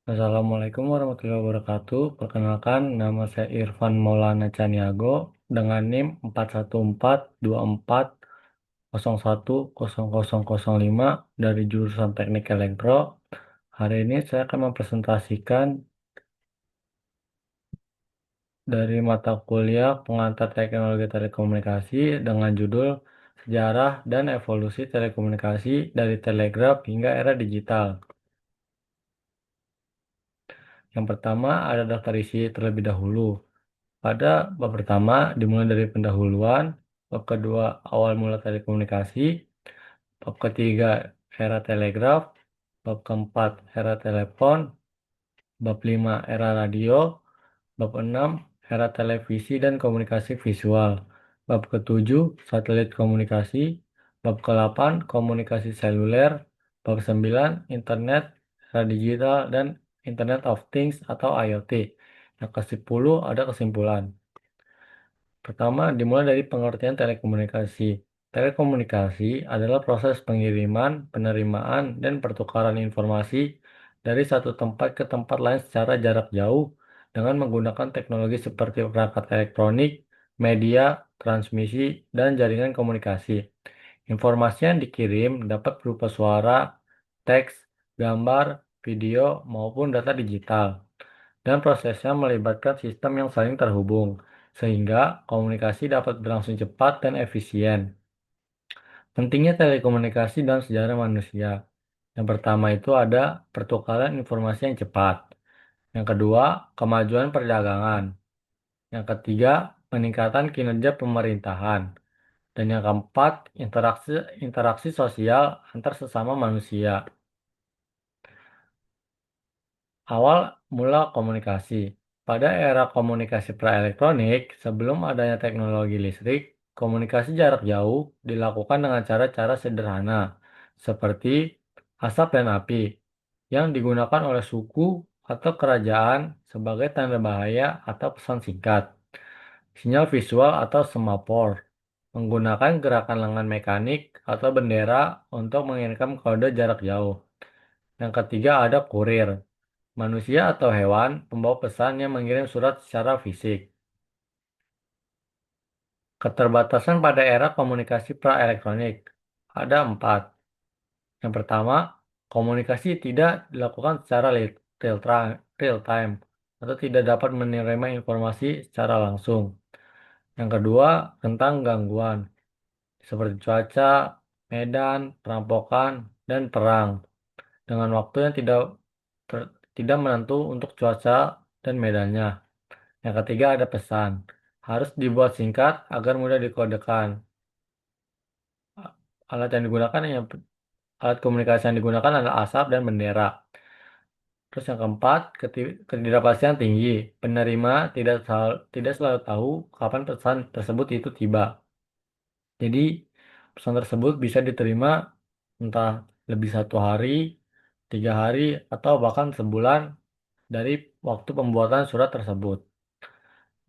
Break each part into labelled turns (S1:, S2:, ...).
S1: Assalamualaikum warahmatullahi wabarakatuh. Perkenalkan, nama saya Irfan Maulana Caniago dengan NIM 41424010005 dari jurusan Teknik Elektro. Hari ini saya akan mempresentasikan dari mata kuliah Pengantar Teknologi Telekomunikasi dengan judul Sejarah dan Evolusi Telekomunikasi dari Telegraf hingga Era Digital. Yang pertama ada daftar isi terlebih dahulu. Pada bab pertama dimulai dari pendahuluan, bab kedua awal mula telekomunikasi, bab ketiga era telegraf, bab keempat era telepon, bab lima era radio, bab enam era televisi dan komunikasi visual, bab ketujuh satelit komunikasi, bab ke-8 komunikasi seluler, bab 9 internet, era digital dan Internet of Things atau IoT. Yang ke-10 ada kesimpulan. Pertama, dimulai dari pengertian telekomunikasi. Telekomunikasi adalah proses pengiriman, penerimaan, dan pertukaran informasi dari satu tempat ke tempat lain secara jarak jauh dengan menggunakan teknologi seperti perangkat elektronik, media, transmisi, dan jaringan komunikasi. Informasi yang dikirim dapat berupa suara, teks, gambar, video, maupun data digital dan prosesnya melibatkan sistem yang saling terhubung, sehingga komunikasi dapat berlangsung cepat dan efisien. Pentingnya telekomunikasi dalam sejarah manusia. Yang pertama itu ada pertukaran informasi yang cepat. Yang kedua, kemajuan perdagangan. Yang ketiga, peningkatan kinerja pemerintahan. Dan yang keempat, interaksi interaksi sosial antar sesama manusia. Awal mula komunikasi. Pada era komunikasi praelektronik, sebelum adanya teknologi listrik, komunikasi jarak jauh dilakukan dengan cara-cara sederhana, seperti asap dan api, yang digunakan oleh suku atau kerajaan sebagai tanda bahaya atau pesan singkat. Sinyal visual atau semafor, menggunakan gerakan lengan mekanik atau bendera untuk mengirimkan kode jarak jauh. Yang ketiga ada kurir. Manusia atau hewan pembawa pesan yang mengirim surat secara fisik. Keterbatasan pada era komunikasi praelektronik ada empat. Yang pertama, komunikasi tidak dilakukan secara real time atau tidak dapat menerima informasi secara langsung. Yang kedua, tentang gangguan seperti cuaca, medan, perampokan, dan perang dengan waktu yang tidak menentu untuk cuaca dan medannya. Yang ketiga ada pesan. Harus dibuat singkat agar mudah dikodekan. Alat yang digunakan alat komunikasi yang digunakan adalah asap dan bendera. Terus yang keempat, ketidakpastian tinggi. Penerima tidak selalu tahu kapan pesan tersebut itu tiba. Jadi pesan tersebut bisa diterima entah lebih 1 hari, 3 hari, atau bahkan sebulan dari waktu pembuatan surat tersebut.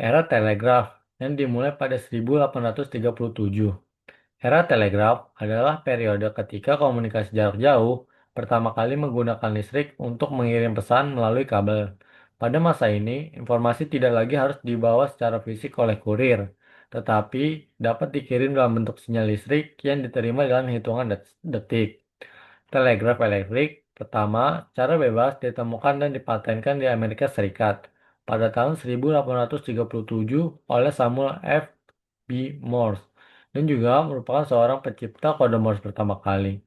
S1: Era telegraf yang dimulai pada 1837. Era telegraf adalah periode ketika komunikasi jarak jauh pertama kali menggunakan listrik untuk mengirim pesan melalui kabel. Pada masa ini, informasi tidak lagi harus dibawa secara fisik oleh kurir, tetapi dapat dikirim dalam bentuk sinyal listrik yang diterima dalam hitungan detik. Telegraf elektrik pertama secara bebas ditemukan dan dipatenkan di Amerika Serikat pada tahun 1837 oleh Samuel F. B. Morse dan juga merupakan seorang pencipta kode Morse pertama kali.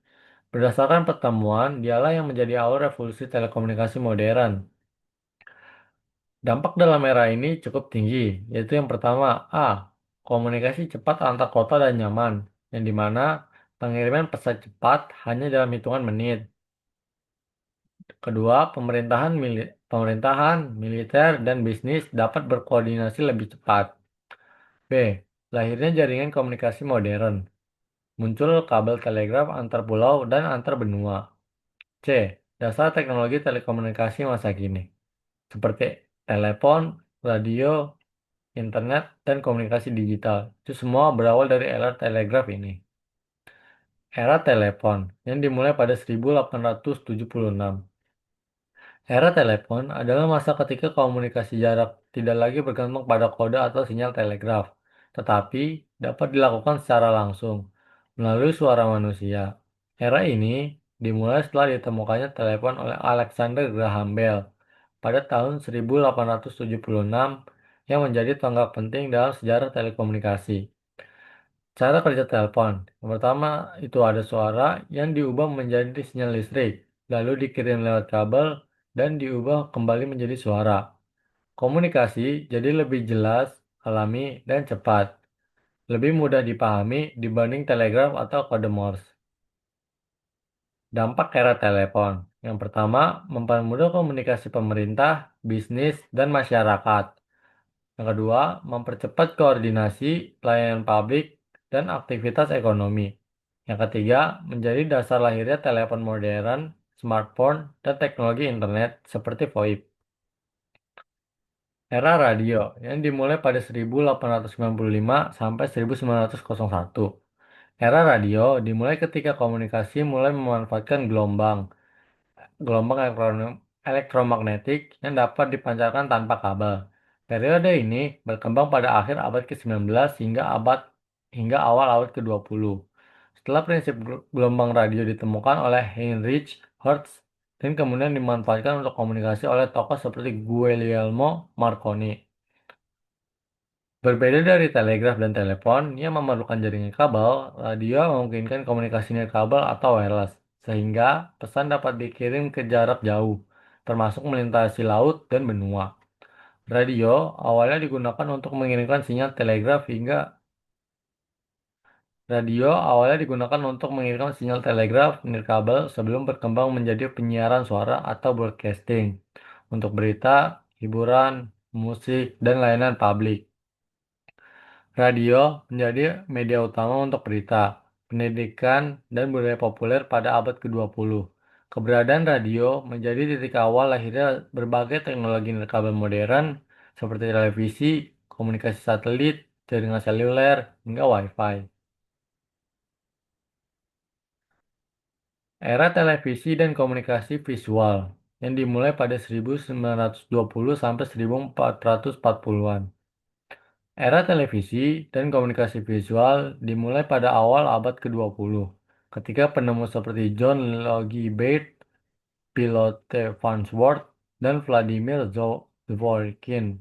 S1: Berdasarkan pertemuan, dialah yang menjadi awal revolusi telekomunikasi modern. Dampak dalam era ini cukup tinggi, yaitu yang pertama, A. Komunikasi cepat antar kota dan nyaman, yang dimana pengiriman pesan cepat hanya dalam hitungan menit. Kedua, pemerintahan, militer, dan bisnis dapat berkoordinasi lebih cepat. B. Lahirnya jaringan komunikasi modern. Muncul kabel telegraf antar pulau dan antar benua. C. Dasar teknologi telekomunikasi masa kini, seperti telepon, radio, internet, dan komunikasi digital. Itu semua berawal dari era telegraf ini. Era telepon, yang dimulai pada 1876. Era telepon adalah masa ketika komunikasi jarak tidak lagi bergantung pada kode atau sinyal telegraf, tetapi dapat dilakukan secara langsung melalui suara manusia. Era ini dimulai setelah ditemukannya telepon oleh Alexander Graham Bell pada tahun 1876 yang menjadi tonggak penting dalam sejarah telekomunikasi. Cara kerja telepon. Yang pertama itu ada suara yang diubah menjadi sinyal listrik, lalu dikirim lewat kabel dan diubah kembali menjadi suara. Komunikasi jadi lebih jelas, alami, dan cepat. Lebih mudah dipahami dibanding telegraf atau kode Morse. Dampak era telepon. Yang pertama, mempermudah komunikasi pemerintah, bisnis, dan masyarakat. Yang kedua, mempercepat koordinasi, pelayanan publik, dan aktivitas ekonomi. Yang ketiga, menjadi dasar lahirnya telepon modern, smartphone, dan teknologi internet seperti VoIP. Era radio yang dimulai pada 1895 sampai 1901. Era radio dimulai ketika komunikasi mulai memanfaatkan gelombang elektromagnetik yang dapat dipancarkan tanpa kabel. Periode ini berkembang pada akhir abad ke-19 hingga awal abad ke-20. Setelah prinsip gelombang radio ditemukan oleh Heinrich Hertz dan kemudian dimanfaatkan untuk komunikasi oleh tokoh seperti Guglielmo Marconi. Berbeda dari telegraf dan telepon yang memerlukan jaringan kabel, radio memungkinkan komunikasi nirkabel atau wireless, sehingga pesan dapat dikirim ke jarak jauh, termasuk melintasi laut dan benua. Radio awalnya digunakan untuk mengirimkan sinyal telegraf hingga Radio awalnya digunakan untuk mengirimkan sinyal telegraf nirkabel sebelum berkembang menjadi penyiaran suara atau broadcasting untuk berita, hiburan, musik, dan layanan publik. Radio menjadi media utama untuk berita, pendidikan, dan budaya populer pada abad ke-20. Keberadaan radio menjadi titik awal lahirnya berbagai teknologi nirkabel modern seperti televisi, komunikasi satelit, jaringan seluler, hingga Wi-Fi. Era televisi dan komunikasi visual yang dimulai pada 1920 sampai 1440-an. Era televisi dan komunikasi visual dimulai pada awal abad ke-20, ketika penemu seperti John Logie Baird, Pilote Farnsworth, dan Vladimir Zworykin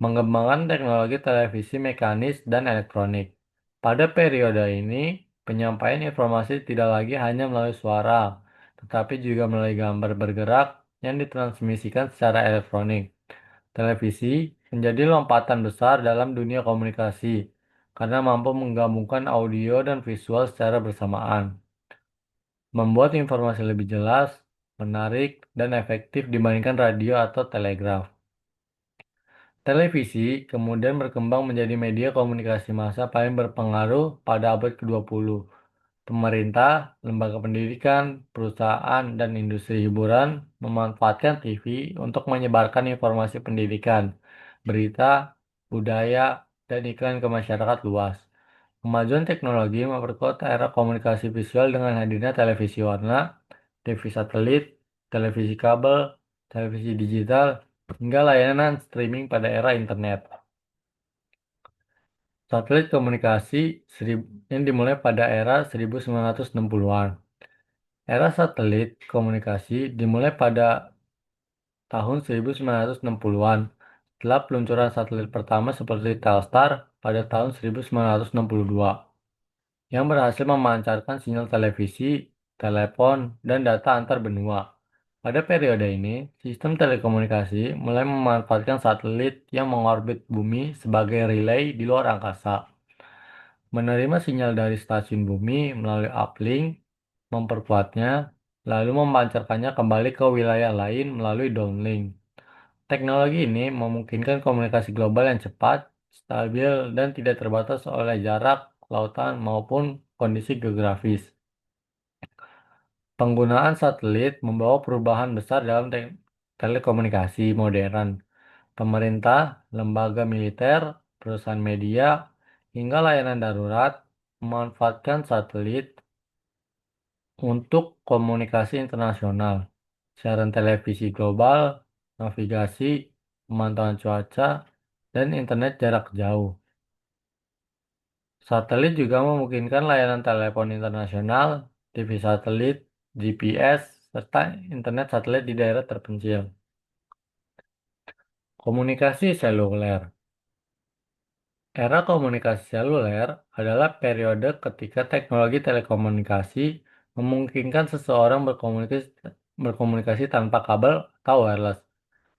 S1: mengembangkan teknologi televisi mekanis dan elektronik. Pada periode ini, penyampaian informasi tidak lagi hanya melalui suara, tetapi juga melalui gambar bergerak yang ditransmisikan secara elektronik. Televisi menjadi lompatan besar dalam dunia komunikasi karena mampu menggabungkan audio dan visual secara bersamaan, membuat informasi lebih jelas, menarik, dan efektif dibandingkan radio atau telegraf. Televisi kemudian berkembang menjadi media komunikasi massa paling berpengaruh pada abad ke-20. Pemerintah, lembaga pendidikan, perusahaan, dan industri hiburan memanfaatkan TV untuk menyebarkan informasi pendidikan, berita, budaya, dan iklan ke masyarakat luas. Kemajuan teknologi memperkuat era komunikasi visual dengan hadirnya televisi warna, TV satelit, televisi kabel, televisi digital, hingga layanan streaming pada era internet. Satelit komunikasi yang dimulai pada era 1960-an. Era satelit komunikasi dimulai pada tahun 1960-an setelah peluncuran satelit pertama seperti Telstar pada tahun 1962 yang berhasil memancarkan sinyal televisi, telepon, dan data antar benua. Pada periode ini, sistem telekomunikasi mulai memanfaatkan satelit yang mengorbit bumi sebagai relay di luar angkasa, menerima sinyal dari stasiun bumi melalui uplink, memperkuatnya, lalu memancarkannya kembali ke wilayah lain melalui downlink. Teknologi ini memungkinkan komunikasi global yang cepat, stabil, dan tidak terbatas oleh jarak, lautan, maupun kondisi geografis. Penggunaan satelit membawa perubahan besar dalam telekomunikasi modern. Pemerintah, lembaga militer, perusahaan media, hingga layanan darurat memanfaatkan satelit untuk komunikasi internasional. siaran televisi global, navigasi, pemantauan cuaca, dan internet jarak jauh. Satelit juga memungkinkan layanan telepon internasional, TV satelit, GPS, serta internet satelit di daerah terpencil. Komunikasi seluler. Era komunikasi seluler adalah periode ketika teknologi telekomunikasi memungkinkan seseorang berkomunikasi tanpa kabel atau wireless,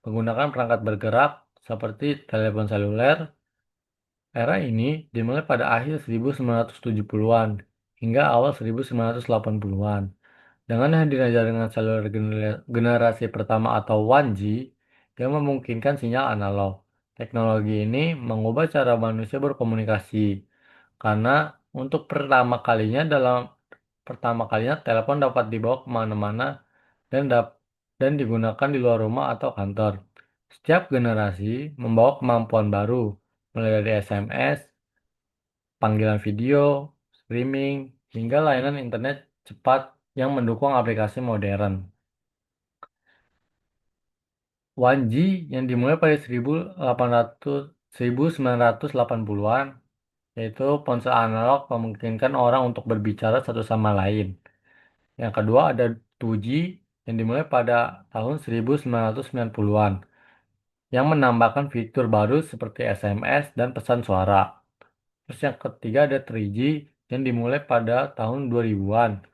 S1: menggunakan perangkat bergerak seperti telepon seluler. Era ini dimulai pada akhir 1970-an hingga awal 1980-an. Dengan hadirnya jaringan seluler generasi pertama atau 1G yang memungkinkan sinyal analog. Teknologi ini mengubah cara manusia berkomunikasi karena untuk pertama kalinya telepon dapat dibawa kemana-mana dan digunakan di luar rumah atau kantor. Setiap generasi membawa kemampuan baru, mulai dari SMS, panggilan video, streaming, hingga layanan internet cepat yang mendukung aplikasi modern. 1G yang dimulai pada 1980-an, yaitu ponsel analog memungkinkan orang untuk berbicara satu sama lain. Yang kedua ada 2G yang dimulai pada tahun 1990-an, yang menambahkan fitur baru seperti SMS dan pesan suara. Terus yang ketiga ada 3G yang dimulai pada tahun 2000-an,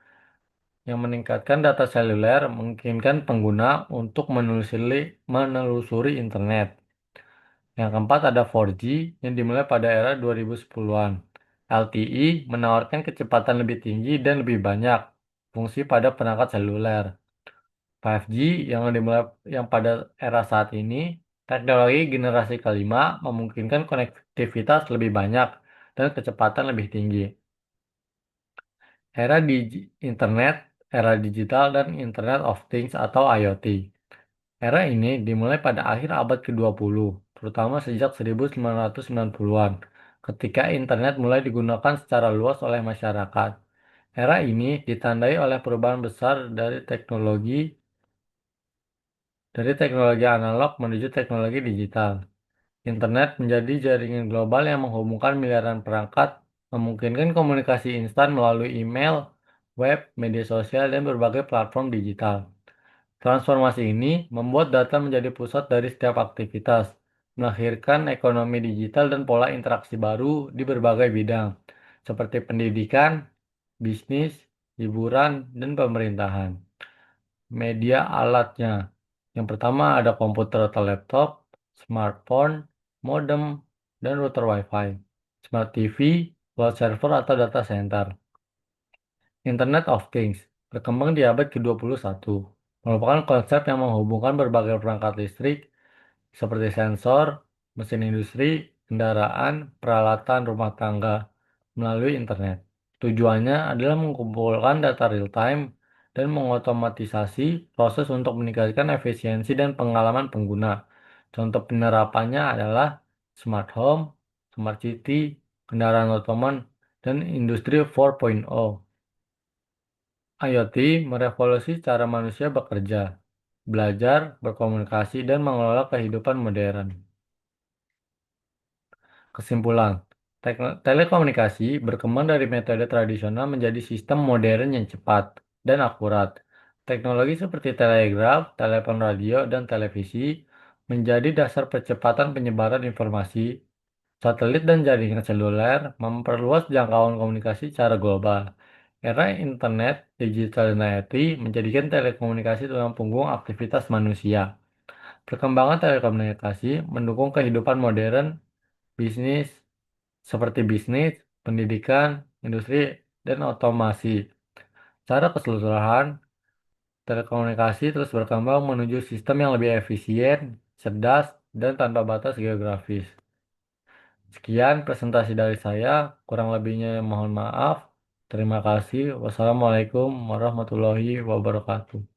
S1: yang meningkatkan data seluler memungkinkan pengguna untuk menelusuri internet. Yang keempat ada 4G yang dimulai pada era 2010-an. LTE menawarkan kecepatan lebih tinggi dan lebih banyak fungsi pada perangkat seluler. 5G yang pada era saat ini, teknologi generasi kelima memungkinkan konektivitas lebih banyak dan kecepatan lebih tinggi. Internet, era digital, dan Internet of Things atau IoT. Era ini dimulai pada akhir abad ke-20, terutama sejak 1990-an, ketika internet mulai digunakan secara luas oleh masyarakat. Era ini ditandai oleh perubahan besar dari teknologi analog menuju teknologi digital. Internet menjadi jaringan global yang menghubungkan miliaran perangkat, memungkinkan komunikasi instan melalui email, web, media sosial, dan berbagai platform digital. Transformasi ini membuat data menjadi pusat dari setiap aktivitas, melahirkan ekonomi digital dan pola interaksi baru di berbagai bidang, seperti pendidikan, bisnis, hiburan, dan pemerintahan. Media alatnya. Yang pertama ada komputer atau laptop, smartphone, modem, dan router Wi-Fi, smart TV, web server atau data center. Internet of Things berkembang di abad ke-21, merupakan konsep yang menghubungkan berbagai perangkat listrik seperti sensor, mesin industri, kendaraan, peralatan rumah tangga melalui internet. Tujuannya adalah mengumpulkan data real-time dan mengotomatisasi proses untuk meningkatkan efisiensi dan pengalaman pengguna. Contoh penerapannya adalah smart home, smart city, kendaraan otonom, dan industri 4.0. IoT merevolusi cara manusia bekerja, belajar, berkomunikasi, dan mengelola kehidupan modern. Kesimpulan, telekomunikasi berkembang dari metode tradisional menjadi sistem modern yang cepat dan akurat. Teknologi seperti telegraf, telepon radio, dan televisi menjadi dasar percepatan penyebaran informasi. Satelit dan jaringan seluler memperluas jangkauan komunikasi secara global. Era internet, digital, dan IoT menjadikan telekomunikasi tulang punggung aktivitas manusia. Perkembangan telekomunikasi mendukung kehidupan modern, bisnis, seperti bisnis, pendidikan, industri, dan otomasi. Secara keseluruhan, telekomunikasi terus berkembang menuju sistem yang lebih efisien, cerdas, dan tanpa batas geografis. Sekian presentasi dari saya, kurang lebihnya mohon maaf. Terima kasih. Wassalamualaikum warahmatullahi wabarakatuh.